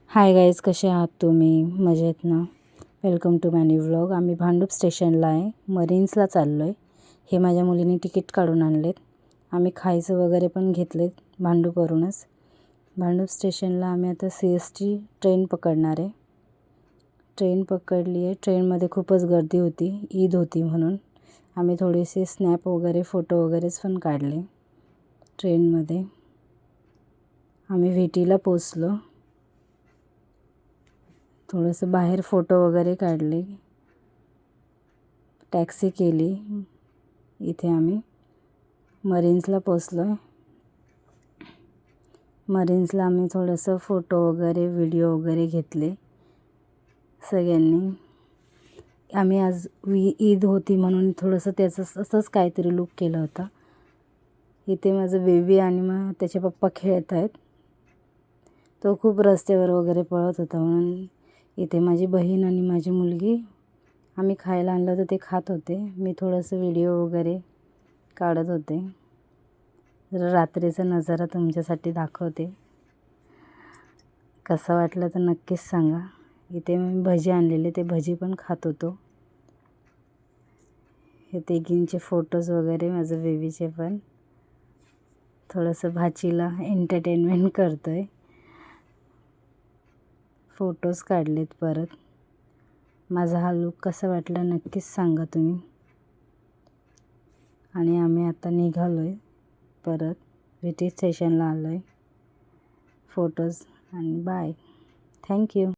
Hi guys, कसे आहात तुम्ही? मजेत ना? Welcome to my new vlog. आम्ही भांडूप स्टेशनला आहे, मरीन्सला चाललो आहे. हे माझ्या मुलीने तिकीट काढून आणलेत. आम्ही खायचं वगैरे पण घेतलेत भांडूपवरूनच. भांडूप स्टेशनला आम्ही आता CST ट्रेन पकडणार आहे. ट्रेन पकडली आहे. ट्रेनमध्ये खूपच गर्दी होती, ईद होती म्हणून. आम्ही थोडेसे स्नॅप वगैरे फोटो वगैरेच पण काढले ट्रेनमध्ये. आम्ही VTला पोचलो. थोडंसं बाहेर फोटो वगैरे काढले, टॅक्सी केली. इथे आम्ही मरीन्सला पोचलो आहे. मरीन्सला आम्ही थोडंसं फोटो वगैरे व्हिडिओ वगैरे घेतले सगळ्यांनी. आम्ही आज ईद होती म्हणून थोडंसं त्याचं असंच काहीतरी लूक केलं होता. इथे माझं बेबी आणि मग त्याचे पप्पा खेळत आहेत. तो खूप रस्त्यावर वगैरे पळत होता म्हणून इथे माझी बहीण आणि माझी मुलगी आम्ही खायला आणलं होतं ते खात होते. मी थोडंसं व्हिडिओ वगैरे काढत होते. जरा रात्रीचा नजारा तुमच्यासाठी दाखवते. कसं वाटलं तर नक्कीच सांगा. इथे मी भजी आणलेले, ते भजी पण खात होतो. हे तिघींचे फोटोज वगैरे, माझं बेबीचे पण. थोडंसं भाचीला एंटरटेनमेंट करतो आहे. फोटोज काढलेत परत. माझा हा लूक कसा वाटला नक्कीच सांगा तुम्ही. आणि आम्ही आता निघालो आहे परत. VT स्टेशनला आलो आहे. फोटोज आणि बाय. थँक्यू.